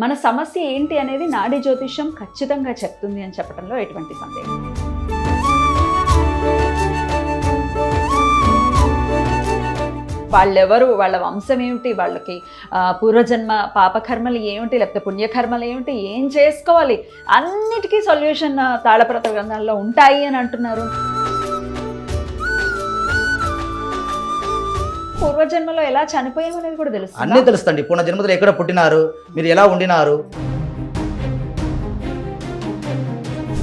మన సమస్య ఏంటి అనేది నాడీ జ్యోతిష్యం ఖచ్చితంగా చెప్తుంది అని చెప్పడంలో ఎటువంటి సందేహం లేదు. వాళ్ళెవరు, వాళ్ళ వంశం ఏమిటి, వాళ్ళకి పూర్వజన్మ పాపకర్మలు ఏమిటి, లేకపోతే పుణ్యకర్మలు ఏమిటి, ఏం చేసుకోవాలి, అన్నిటికీ సొల్యూషన్ తాళపత్ర గ్రంథాల్లో ఉంటాయి అని అంటున్నారు. పూర్వజన్మలో ఎలా చనిపోయామనేది కూడా తెలుసు, అన్నీ తెలుస్తుంది. పునర్జన్మలో ఎక్కడ పుట్టినారు, మీరు ఎలా ఉండినారు,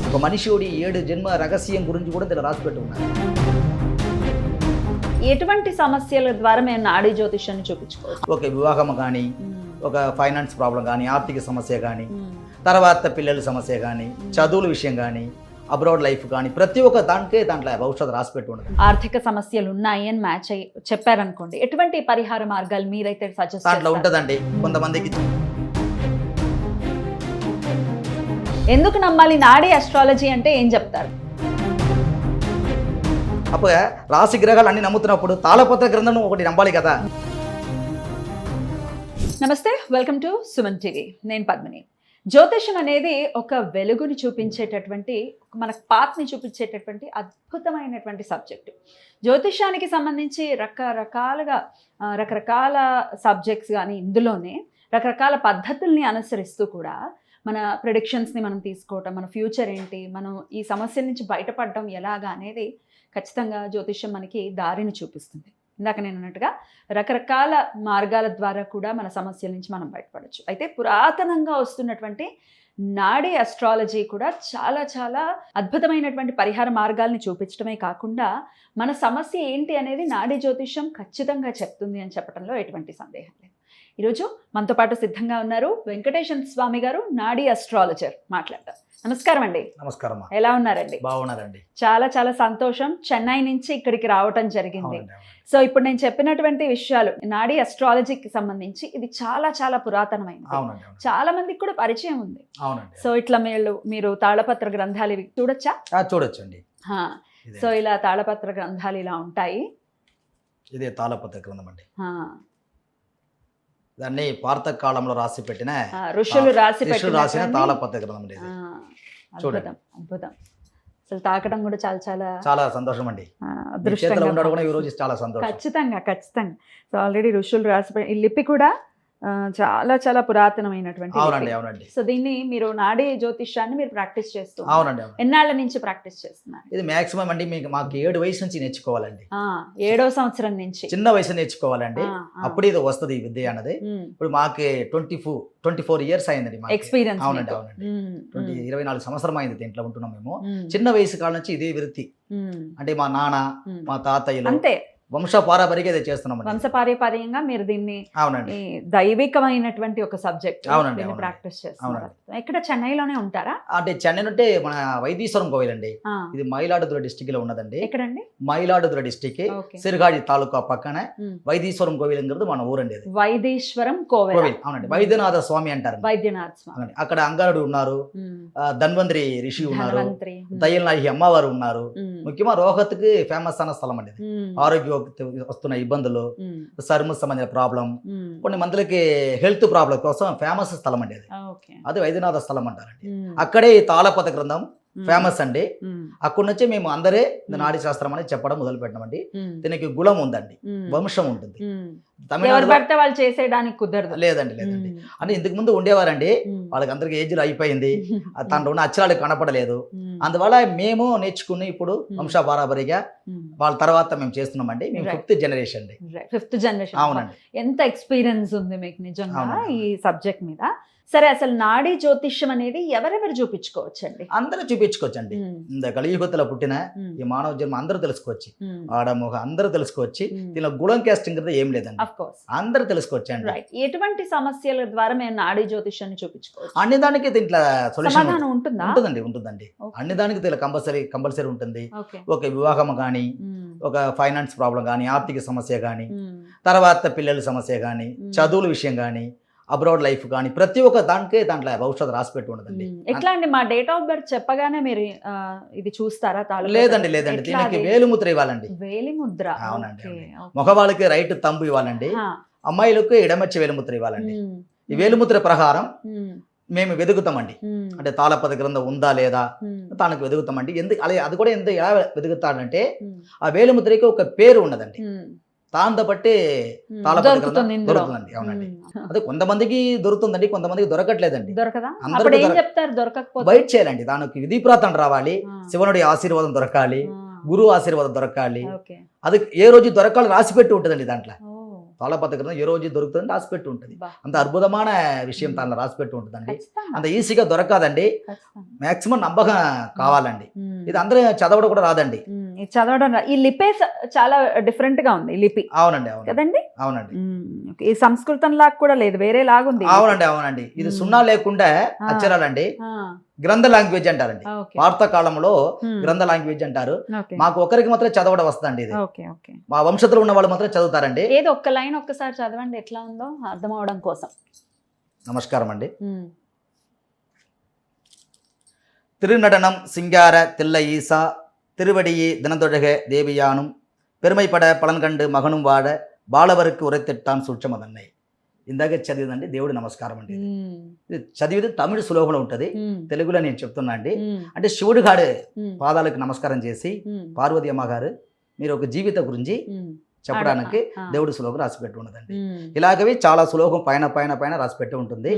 ఒక మనిషిడి 7 జన్మ రహస్యం గురించి కూడా ఇలా రాసిపెట్టి ఉన్నారు. ఎటువంటి సమస్యల ద్వారా మేము నాడీ జ్యోతిష్యాన్ని చూపించుకోవచ్చు? ఒక వివాహం కానీ, ఒక ఫైనాన్స్ ప్రాబ్లం కానీ, ఆర్థిక సమస్య కానీ, తర్వాత పిల్లల సమస్య కానీ, చదువుల విషయం కానీ, అబ్రాడ్ లైఫ్ కానీ, ప్రతి ఒక్క దాంట్లో భవిష్యత్తు రాసిపెట్టి ఉండదు. ఆర్థిక సమస్యలు ఉన్నాయి అని మ్యాచ్ అయ్యి చెప్పారనుకోండి, ఎటువంటి పరిహార మార్గాలు మీరైతే సజెస్ట్ దాంట్లో ఉంటుందండి. కొంతమందికి ఎందుకు నమ్మాలి నాడీ అస్ట్రాలజీ అంటే ఏం చెప్తారు? అప్పుడు రాశి గ్రహాలు అన్ని నమ్ముతున్నప్పుడు తాళపత్ర గ్రంథం ఒకటి నమ్మాలి కదా. నమస్తే, వెల్కమ్ టు సుమన్ టీవీ. నేను పద్మిని. జ్యోతిషం అనేది ఒక వెలుగుని చూపించేటటువంటి, మన పాత్ని చూపించేటటువంటి అద్భుతమైనటువంటి సబ్జెక్టు. జ్యోతిషానికి సంబంధించి రకరకాల సబ్జెక్ట్స్ కానీ, ఇందులోనే రకరకాల పద్ధతుల్ని అనుసరిస్తూ కూడా మన ప్రెడిక్షన్స్ని మనం తీసుకోవటం, మన ఫ్యూచర్ ఏంటి, మనం ఈ సమస్య నుంచి బయటపడడం ఎలాగా అనేది ఖచ్చితంగా జ్యోతిష్యం మనకి దారిని చూపిస్తుంది. ఇందాక నేను అన్నట్టుగా రకరకాల మార్గాల ద్వారా కూడా మన సమస్యల నుంచి మనం బయటపడవచ్చు. అయితే పురాతనంగా వస్తున్నటువంటి నాడీ అస్ట్రాలజీ కూడా చాలా చాలా అద్భుతమైనటువంటి పరిహార మార్గాల్ని చూపించడమే కాకుండా మన సమస్య ఏంటి అనేది నాడీ జ్యోతిష్యం ఖచ్చితంగా చెప్తుంది అని చెప్పడంలో ఎటువంటి సందేహం లేదు. ఈరోజు మనతో పాటు సిద్ధంగా ఉన్నారు వెంకటేశ్వర స్వామి గారు, నాడీ అస్ట్రాలజర్. మాట్లాడతాం. నమస్కారం అండి. నమస్కారం. ఎలా ఉన్నారండి? బాగున్నారండి. చాలా చాలా సంతోషం. చెన్నై నుంచి ఇక్కడికి రావటం జరిగింది. సో ఇప్పుడు నేను చెప్పినటువంటి విషయాలు నాడీ అస్ట్రాలజీకి సంబంధించి ఇది చాలా చాలా పురాతనమైనది, చాలా మందికి కూడా పరిచయం ఉంది. సో ఇట్లా మీరు తాళపత్ర గ్రంథాలు ఇవి చూడొచ్చా? చూడొచ్చండి. సో ఇలా తాళపత్ర గ్రంథాలు ఇలా ఉంటాయి. ఇదే తాళపత్ర గ్రంథం అండి. దాన్ని పాత కాలంలో రాసి పెట్టిన ఋషులు రాసిన తాళపత్ర గ్రంథం. చూడండి, అద్భుతం. అసలు తాకడం కూడా చాలా చాలా చాలా సంతోషం అండి. అదృష్టంగా ఉండడం కూడా ఈ రోజు చాలా సంతోషం. ఖచ్చితంగా. సో ఆల్రెడీ ఋషులు రాసి, ఈ లిపి కూడా చాలా చాలా పురాతనమైనటువంటి. అవునండి. సో దీన్ని మీరు నాడీ జ్యోతిష్యాన్ని మీరు ప్రాక్టీస్ చేస్తూ? అవునండి. ఎన్నాళ్ళ నుంచి ప్రాక్టీస్ చేస్తున్నారు? ఇది మాక్సిమం అండి మాకు 7 వయసు నుంచి నేర్చుకోవాలండి. 7వ సంవత్సరం నుంచి చిన్న వయసు నేర్చుకోవాలండి. అప్పుడు ఇది వస్తుంది ఈ విద్య అన్నది. ఇప్పుడు మాకు 24 ఇయర్స్ అయిందండి ఎక్స్పీరియన్స్. అవునండి. 24 సంవత్సరం అయింది దీంట్లో ఉంటున్నాం మేము. చిన్న వయసు కాలం నుంచి ఇదే వృత్తి. అంటే మా నాన్న, మా తాతయ్యలు అంతే వంశపారంపర్యంగా ఇది చేస్తున్నాం. వంశపారంపర్యంగా మీరు దీన్ని దైవికమైనటువంటి ఒక సబ్జెక్ట్ ప్రాక్టీస్ చేస్తున్నారు. ఇక్కడ చెన్నైలోనే ఉంటారా? అంటే చెన్నై అంటే మన వైదీశ్వరం కోవిల్ అండి. ఇది మయిలాడుదుర్గ డిస్టిక్ లో ఉన్నదండి. ఎక్కడండి? మయిలాడుదుర్గ డిస్టిక్, సిరిగాడి తాలూకా పక్కనే వైదీశ్వరం కోవిల్ అనేది మన ఊరండి. వైదీశ్వరం కోవిల్. అవునండి. వైద్యనాథ స్వామి అంటారు. వైద్యనాథ స్వామి. అక్కడ అంగారుడు ఉన్నారు, ధన్వంతరి ఋషి ఉన్నారు, దయ్యనాయి అమ్మవారు ఉన్నారు. ముఖ్యంగా రోహత్కి ఫేమస్ అన్న స్థలం అండి. ఆరోగ్య వస్తున్న ఇబ్బందులు, చర్మ సంబంధించిన ప్రాబ్లం, కొన్ని మందులకి హెల్త్ ప్రాబ్లం కోసం ఫేమస్ స్థలం అండి. అది వైద్యనాథ స్థలం అంటారండి. అక్కడే ఈ తాళపత్ర గ్రంథం ఫేమస్ అండి. అక్కడి నుంచి మేము అందరే నాడీ శాస్త్రం అని చెప్పడం మొదలు పెట్టామండి. దీనికి గుణం ఉందండి, వంశం ఉంటుంది. వాళ్ళు చేసేయడానికి కుదరదు. లేదండి. అంటే ఇంతకు ముందు ఉండేవారండి, వాళ్ళకి అందరికి ఏజ్లు అయిపోయింది, తనలో ఉన్న అక్షరాలు కనపడలేదు. అందువల్ల మేము నేర్చుకుని ఇప్పుడు వంశపారంపర్యంగా వాళ్ళ తర్వాత మేము చేస్తున్నామండి. మేము 5th జనరేషన్ అండి. 5th generation. అవునండి. ఎంత ఎక్స్పీరియన్స్ ఉంది మీకు నిజంగా ఈ సబ్జెక్ట్ మీద. సరే, అసలు నాడీ జ్యోతిష్యం అనేది ఎవరెవరు చూపించుకోవచ్చండి? అందరూ చూపించుకోవచ్చండి. కలియుగతలో పుట్టిన ఈ మానవ జన్మ అందరూ తెలుసుకోవచ్చు. ఆడమొగ అందరూ తెలుసుకోవచ్చు. దీనిలో గుణం కాస్టింగ్ ఏం లేదండి, అందరూ తెలుసుకోవచ్చు అండి. ఎటువంటి సమస్యల ద్వారా మేము నాడీ జ్యోతిష్యాన్ని చూపించుకోవచ్చు? అన్ని దానికి దీంట్లో సొల్యూషన్ ఉంటుందండి. అన్ని దానికి దీనిలో కంపల్సరీ ఉంటుంది. ఒక వివాహం కానీ, ఒక ఫైనాన్స్ ప్రాబ్లం కానీ, ఆర్థిక సమస్య కానీ, తర్వాత పిల్లల సమస్య కానీ, చదువుల విషయం కానీ, అబ్రాడ్ లైఫ్ కానీ, ప్రతి ఒక్క దాంట్లో భవిష్యత్తు రాసిపెట్టి ఉండదండి. ఎట్లా అండి? మా డేట్ ఆఫ్ బర్త్ చెప్పగానే మీరు ఇది చూస్తారా? లేదండి. దీనికి వేలిముద్ర ఇవ్వాలండి. వేలిముద్ర? అవునండి. మగవాళ్ళకి రైట్ తంబు ఇవ్వాలండి, అమ్మాయిలకు ఎడమచ్చి వేలిముద్ర ఇవ్వాలండి. ఈ వేలిముద్ర ప్రకారం మేము వెతుకుతామండి. అంటే తాళపత్ర గ్రంథం ఉందా లేదా తనకు వెతుకుతామండి. ఎందుకు అలా అది కూడా ఎందుకు ఎలా వెతుకుతాడంటే ఆ వేలిముద్రకి ఒక పేరు ఉన్నదండి. దాంతో బట్టి తాళపత్ర గ్రంథం దొరుకుతుందండి. అవునండి. అదే కొంతమందికి దొరుకుతుందండి, కొంతమందికి దొరకట్లేదండి. అందరికీ బయట చేయాలండి. దానికి విధి ప్రాంతం రావాలి, శివనుడి ఆశీర్వాదం దొరకాలి, గురువు ఆశీర్వాదం దొరకాలి. అది ఏ రోజు దొరకాలి రాసిపెట్టి ఉంటుందండి. దాంట్లో తాళపత్ర గ్రంథం ఏ రోజు దొరుకుతుందని రాసిపెట్టి ఉంటుంది. అంత అద్భుతమైన విషయం దాంట్లో రాసిపెట్టి ఉంటుందండి. అంత ఈజీగా దొరకదండి. మాక్సిమం నమ్మకం కావాలండి. ఇది అందరూ చదవడం కూడా రాదండి. చదవడం ఈ లిపే చాలా డిఫరెంట్ గా ఉంది. లిపి అవునండి. అవును కదండి. అవునండి. ఈ సంస్కృతం లాగా కూడా లేదు, వేరే లాగుంది. అవునండి. అవునండి. ఇది సున్నా లేకుండా అక్షరాలండి. గ్రంథ లాంగ్వేజ్ అంటారండి. వార్తా కాలంలో గ్రంథ లాంగ్వేజ్ అంటారు. మాకు ఒకరికి మాత్రం చదవడం వస్తుందండి. ఇది మా వంశంలో ఉన్న వాళ్ళు మాత్రం చదువుతారండి. ఏదో ఒక్క లైన్ ఒక్కసారి చదవండి, ఎట్లా ఉందో అర్థం అవడం కోసం. నమస్కారం అండి. తిరునడనం సింగార తిల్ల ఈసా திருவடியே தினதொழக தேவியானும் பெருமைப்பட பலன்கண்டு மகனும் வாட బాలవరకు ఉరెత్తెట్టాన్ సూక్ష్మదన్నై. ఇందాక చదివిందండి దేవుడి నమస్కారం అండి. ఇది చదివిది తమిళ శ్లోకంలో ఉంటుంది, తెలుగులో నేను చెప్తున్నా అండి. అంటే శివుడు గారి పాదాలకు నమస్కారం చేసి పార్వతి అమ్మగారు మీరు ఒక జీవిత గురించి చెప్పడానికి దేవుడి శ్లోకం రాసిపెట్టి ఉన్నదండి. ఇలాగవి చాలా శ్లోకం పైన పైన పైన రాసిపెట్టి ఉంటుంది.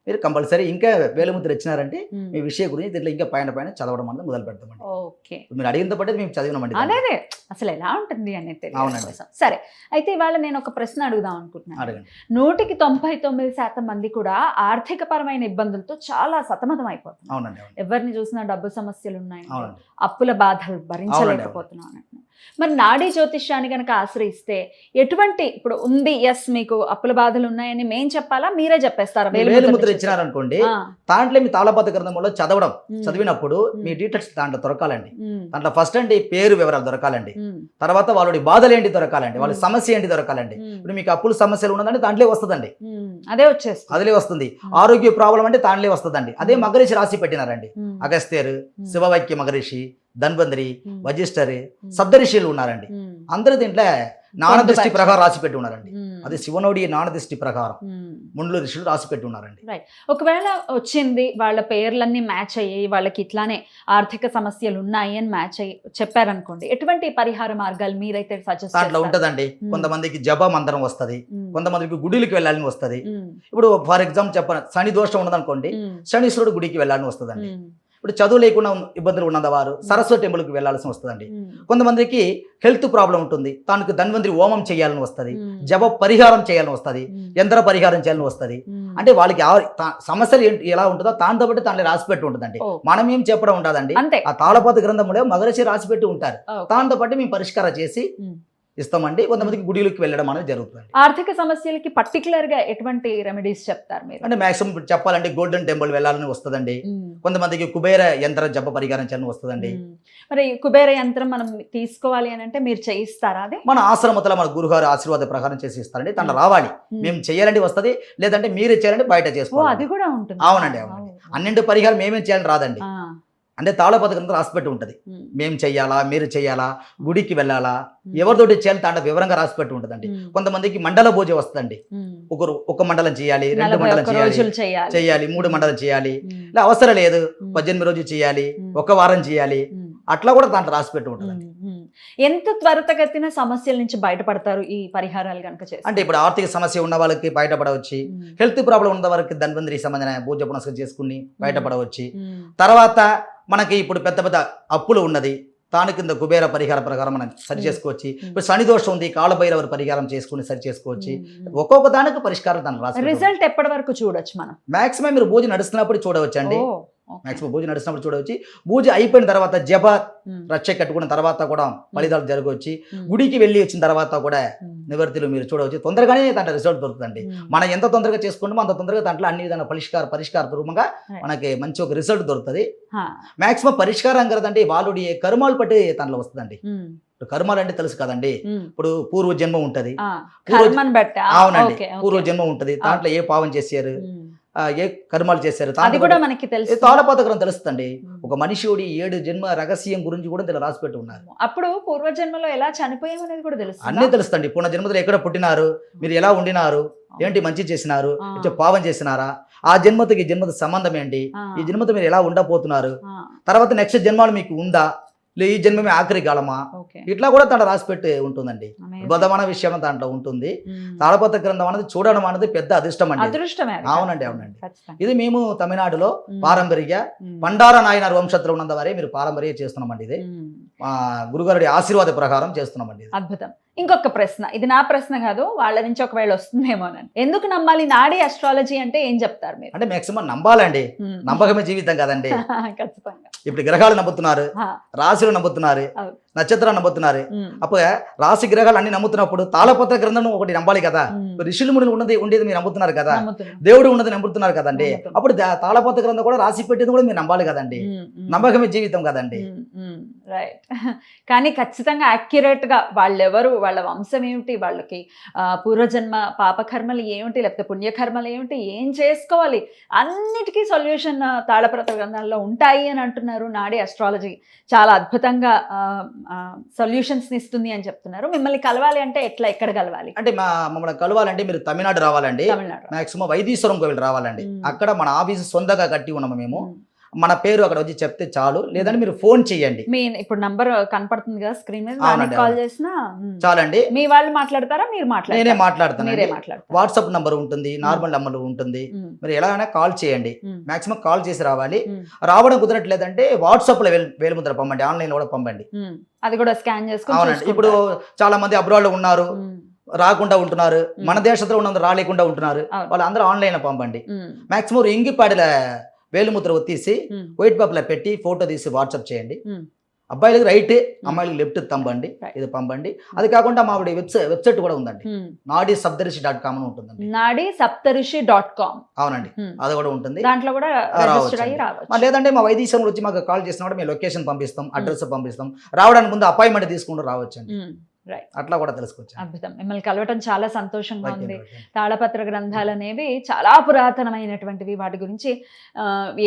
మీరు కంపల్సరీ ఇంకా వేలిముద్ర ఇచ్చినారంటే మీ విషయం గురించి దీంట్లో ఇంకా పైన పైన చదవడం అనేది మొదలు పెడతామండి. మీరు అడిగిన పట్టే మేము చదివినామండి. అదే అసలు ఎలా ఉంటుంది అనేది. అవునండి. సరే, అయితే ఇవాళ నేను ఒక ప్రశ్న అడుగుదాం అనుకుంటున్నాను. అడగండి. 99% మంది కూడా ఆర్థిక పరమైన ఇబ్బందులతో చాలా సతమతం అయిపోతున్నారు. అవునండి. ఎవరిని చూసినా డబ్బు సమస్యలు ఉన్నాయి, అప్పుల బాధలు భరించలేకపోతున్నాం. మరి నాడీ జ్యోతిష్యాన్ని కనుక ఆశ్రయిస్తే ఎటువంటి, ఇప్పుడు ఉంది ఎస్ మీకు అప్పుల బాధలు ఉన్నాయని మేము చెప్పాలా, మీరే చెప్పేస్తారా? వేలిముద్ర ఇచ్చినారనుకోండి, దాంట్లో మీ తాళపత్ర గ్రంథంలో చదివినప్పుడు మీ డీటెయిల్స్ దాంట్లో దొరకాలండి. దాంట్లో ఫస్ట్ అంటే పేరు వివరాలు దొరకాలండి, తర్వాత వాళ్ళ బాధలు ఏంటి దొరకాలండి, వాళ్ళ సమస్య ఏంటి దొరకాలండి. ఇప్పుడు మీకు అప్పుల సమస్యలు ఉన్నదంటే దాంట్లో వస్తుందండి, అదే వస్తుంది. ఆరోగ్య ప్రాబ్లం అంటే దాంట్లో వస్తుందండి. అదే మగరిషి రాసి పెట్టినారండి. అగస్త్యరు, శివవాక్య మగరిషి, ధన్వంతరి, వజిష్ఠరి, సప్తరిషులు ఉన్నారండి. అందరూ దీంట్లో నానదృష్టి ప్రకారం రాసిపెట్టి ఉన్నారండి. అది శివనుడి నానదృష్టి ప్రకారం ముండ్లు ఋషులు రాసిపెట్టి ఉన్నారండి. ఒకవేళ వచ్చింది వాళ్ళ పేర్లన్నీ మ్యాచ్ అయ్యాయి, వాళ్ళకి ఇట్లానే ఆర్థిక సమస్యలు ఉన్నాయి అని మ్యాచ్ అయ్యి చెప్పారనుకోండి, ఎటువంటి పరిహార మార్గాలు మీరైతే సజెస్ట్ దాంట్లో ఉంటదండి. కొంతమందికి జప మంత్రం వస్తుంది, కొంతమందికి గుడికి వెళ్ళాలని వస్తుంది. ఇప్పుడు ఫర్ ఎగ్జాంపుల్ చెప్పాను, శని దోషం ఉన్నదనుకోండి, శనీశ్వరుడు గుడికి వెళ్ళాలని వస్తుందండి. ఇప్పుడు చదువు లేకుండా ఇబ్బందులు ఉన్నవారు సరస్వతి టెంపుల్కి వెళ్లాల్సి వస్తుందండి. కొంతమందికి హెల్త్ ప్రాబ్లం ఉంటుంది, తనకు ధన్వంతరి హోమం చేయాలని వస్తుంది, జప పరిహారం చేయాలని వస్తుంది, యంత్ర పరిహారం చేయాలని వస్తుంది. అంటే వాళ్ళకి సమస్యలు ఎలా ఉంటుందో దాంతో బట్టి దాంట్లో రాసిపెట్టి ఉంటుందండి. మనం ఏం చెప్పడం ఉంటుందండి, ఆ తాళపత్ర గ్రంథంలో మగరిషి రాసిపెట్టి ఉంటారు. దాంతో పాటు మేము పరిష్కారం చేసి ఇస్తామండి. కొంతమందికి గుడిలోకి వెళ్ళడం అనేది జరుగుతుంది. ఆర్థిక సమస్యలకి పర్టికులర్ గా ఎటువంటి రెమెడీస్ చెప్తారు మీరు? అంటే మాక్సిమం చెప్పాలంటే గోల్డెన్ టెంపుల్ వెళ్ళాలని వస్తుందండి. కొంతమందికి కుబేర యంత్ర జప పరిహారం చేయాలని వస్తుందండి. మరి కుబేర యంత్రం మనం తీసుకోవాలి అని అంటే మీరు చేయిస్తారా? అది మన ఆశ్రమతలో మన గురుగారు ఆశీర్వాద ప్రకారం చేసి ఇస్తారండి. తను రావాలి, మేము చేయాలంటే వస్తుంది, లేదంటే మీరు చేయాలంటే బయట చేసుకోవాలి. అది కూడా ఉంటుంది. అవునండి. అవునండి. అన్నింటి పరిహారం మేమేం చేయాలని రాదండి. అంటే తాళపత్ర గ్రంథం రాసిపెట్టి ఉంటుంది. మేము చెయ్యాలా, మీరు చెయ్యాలా, గుడికి వెళ్ళాలా, ఎవరితోటి చేయాలి దాంట్లో వివరంగా రాసిపెట్టి ఉంటుందండి. కొంతమందికి మండల పూజ వస్తుందండి. ఒక మండలం చేయాలి, 2 మండలం చేయాలి, 3 మండలం చేయాలి, ఇలా అవసరం లేదు 18 రోజులు చేయాలి, 1 వారం చేయాలి, అట్లా కూడా దాంట్లో రాసిపెట్టి ఉంటుందండి. ఎంత త్వరితగతిన సమస్యల నుంచి బయటపడతారు ఈ పరిహారాలు కనుక చేస్తే? అంటే ఇప్పుడు ఆర్థిక సమస్య ఉన్న వాళ్ళకి బయటపడవచ్చు, హెల్త్ ప్రాబ్లం ఉన్న వాళ్ళకి ధన్వంతరి సంబంధించిన పూజ పునస్కారం చేసుకుని బయటపడవచ్చు. తర్వాత మనకి ఇప్పుడు పెద్ద పెద్ద అప్పులు ఉన్నది, దాని కింద కుబేర పరిహార ప్రకారం మనం సరి చేసుకోవచ్చు. ఇప్పుడు శని దోషం ఉంది, కాళభైరవ పరిహారం చేసుకుని సరి చేసుకోవచ్చు. ఒక్కొక్క దానికి పరిష్కారం దాని రాసి రిజల్ట్ ఎప్పటి వరకు చూడొచ్చు మనం? మాక్సిమం మీరు పూజ నడుస్తున్నప్పుడు చూడవచ్చు అండి. మాక్సిమం పూజ నడుస్తున్నప్పుడు చూడవచ్చు. పూజ అయిపోయిన తర్వాత జప రక్ష కట్టుకున్న తర్వాత కూడా ఫలితాలు జరగవచ్చు. గుడికి వెళ్ళి వచ్చిన తర్వాత కూడా నివర్తిలు మీరు చూడవచ్చు. తొందరగానే దాంట్లో రిజల్ట్ దొరుకుతుంది. మనం ఎంత తొందరగా చేసుకుంటామో అంత తొందరగా దాంట్లో అన్ని విధాల పరిష్కార రూపంగా మనకి మంచి ఒక రిజల్ట్ దొరుకుతుంది. మాక్సిమం పరిష్కారం కదండి వాళ్ళు కర్మాలు పట్టి దాంట్లో వస్తుందండి. కర్మాలు అంటే తెలుసు కదండి, ఇప్పుడు పూర్వ జన్మ ఉంటది. అవునండి, పూర్వ జన్మ ఉంటది. దాంట్లో ఏ పావం చేశారు, ఏ కర్మాలు చేశారు, తాళపత్ర గ్రంథం తెలుస్తుందండి. ఒక మనిషిడి 7 జన్మ రహస్యం గురించి కూడా ఇలా రాసిపెట్టి ఉన్నారు. అప్పుడు పూర్వజన్మలో ఎలా చనిపోయామనేది కూడా తెలుస్తుంది. అన్నీ తెలుస్తండి. పూర్ణ జన్మలో ఎక్కడ పుట్టినారు, మీరు ఎలా ఉండినారు, ఏంటి మంచి చేసినారు, పాపం చేసినారా, ఆ జన్మతకి ఈ జన్మత సంబంధం ఏంటి, ఈ జన్మతో మీరు ఎలా ఉండబోతున్నారు, తర్వాత నెక్స్ట్ జన్మలు మీకు ఉందా, ఈ జన్మమే ఆఖరి కాలమా, ఇట్లా కూడా తన రాసిపెట్టి ఉంటుందండి. అద్భుతమైన విషయం దాంట్లో ఉంటుంది. తాళపత్ర గ్రంథం అనేది చూడడం అనేది పెద్ద అదృష్టం అండి. అవునండి, అవునండి. ఇది మేము తమిళనాడులో పారంపర్య పండార నాయనార్ వంశంలో ఉన్నంత వరే మీరు పారంపర్య చేస్తున్నామండి. ఇది మా గురుగారుడి ఆశీర్వాద ప్రకారం చేస్తున్నామండి. అద్భుతం. ఇంకొక ప్రశ్న, ఇది నా ప్రశ్న కాదు, వాళ్ళ నుంచి ఒకవేళ వస్తుందేమోనని. ఎందుకు నమ్మాలి నాడీ అస్ట్రాలజీ అంటే ఏం చెప్తారు మీరు? అంటే మాక్సిమం నమ్మాలండి, నమ్మకమే జీవితం కదండి. ఖచ్చితంగా. ఇప్పుడు గ్రహాలు నమ్ముతున్నారు, రాశులు నమ్ముతున్నారు, నక్షత్రాలు నమ్ముతున్నారు. అప్పుడు రాశి గ్రహాలు అన్ని నమ్ముతున్నప్పుడు తాళపత్ర గ్రంథం ఒకటి నమ్మాలి కదా. ఋషులు మునులు ఉండేది మీరు నమ్ముతున్నారు కదా, దేవుడు ఉన్నది నమ్ముతున్నారు కదండి. అప్పుడు తాళపత్ర గ్రంథం కూడా రాసి పెట్టేది కూడా మీరు నమ్మాలి కదండి. నమ్మకమే జీవితం కదండి. రైట్. కానీ ఖచ్చితంగా యాక్యురేట్ గా వాళ్ళెవరు, వాళ్ళ వంశం ఏమిటి, వాళ్ళకి పూర్వజన్మ పాపకర్మలు ఏమిటి, లేకపోతే పుణ్యకర్మలు ఏమిటి, ఏం చేసుకోవాలి, అన్నిటికీ సొల్యూషన్ తాళపత్ర గ్రంథాల్లో ఉంటాయి అని అంటున్నారు. నాడీ అస్ట్రాలజీ చాలా అద్భుతంగా సొల్యూషన్స్ ఇస్తుంది అని చెప్తున్నారు. మిమ్మల్ని కలవాలి అంటే ఎక్కడ కలవాలి? అంటే మమ్మల్ని కలవాలంటే మీరు తమిళనాడు రావాలండి. మాక్సిమం వైదీశ్వరం కోవిల్ రావాలండి. అక్కడ మన ఆఫీసు సొంతగా కట్టి ఉన్నాము మేము. మన పేరు అక్కడ వచ్చి చెప్తే చాలు, లేదంటే మీరు ఫోన్ చేయండి. మీ ఇప్పుడు నంబర్ కనపడుతుంది కదా స్క్రీన్ మీద, కాల్ చేసినా చాలండి. మీ వాళ్ళు మాట్లాడతారా, మీరు మాట్లాడతారా? నేనే మాట్లాడతాను. వాట్సాప్ నంబర్ ఉంటుంది, నార్మల్ నంబర్ ఉంటుంది. మీరు ఎలాగైనా కాల్ చేయండి. మాక్సిమం కాల్ చేసి రావాలి. రావడం కుదరట్లేదంటే వాట్సాప్ లో వేలుముద్ర పంపండి, ఆన్లైన్ లో కూడా పంపండి. అది కూడా స్కాన్ చేసుకుని. అవునండి. ఇప్పుడు చాలా మంది అబ్రాడ్ లో ఉన్నారు, రాకుండా ఉంటున్నారు, మన దేశంలో ఉన్నందుకు రాలేకుండా ఉంటున్నారు. వాళ్ళందరూ ఆన్లైన్ లో పంపండి. మాక్సిమం ఇంగిపాడిల వేలుముద్ర ఒత్తేసి వైట్ పేపర్లో పెట్టి ఫోటో తీసి వాట్సాప్ చేయండి. అబ్బాయిలకి రైట్, అమ్మాయిలకి లెఫ్ట్ పంపండి. ఇది పంపండి. అది కాకుండా మా వెబ్సైట్ కూడా ఉందండి, nadisaptarishi.com అని ఉంటుందండి. nadisaptarishi.com. అవునండి, అది కూడా ఉంటుంది. దాంట్లో కూడా లేదంటే మా వైద్యశ్వరం వచ్చి మాకు కాల్ చేసిన కూడా మేము లొకేషన్ పంపిస్తాం, అడ్రస్ పంపిస్తాం. రావడానికి ముందు అపాయింట్మెంట్ తీసుకుంటూ రావచ్చండి. అట్లా కూడా తెలుసుకోవచ్చు. అద్భుతం. మిమ్మల్ని కలవటం చాలా సంతోషంగా ఉంది. తాళపత్ర గ్రంథాలు అనేవి చాలా పురాతనమైనటువంటివి. వాటి గురించి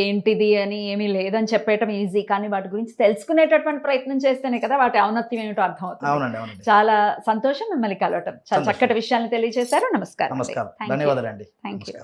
ఏంటిది అని ఏమీ లేదని చెప్పేయటం ఈజీ, కానీ వాటి గురించి తెలుసుకునేటటువంటి ప్రయత్నం చేస్తేనే కదా వాటి ఔన్నత్యం ఏమిటో అర్థమవుతుంది. చాలా సంతోషం మిమ్మల్ని కలవటం. చాలా చక్కటి విషయాన్ని తెలియజేశారు. నమస్కారం. ధన్యవాదాలండి. Thank you.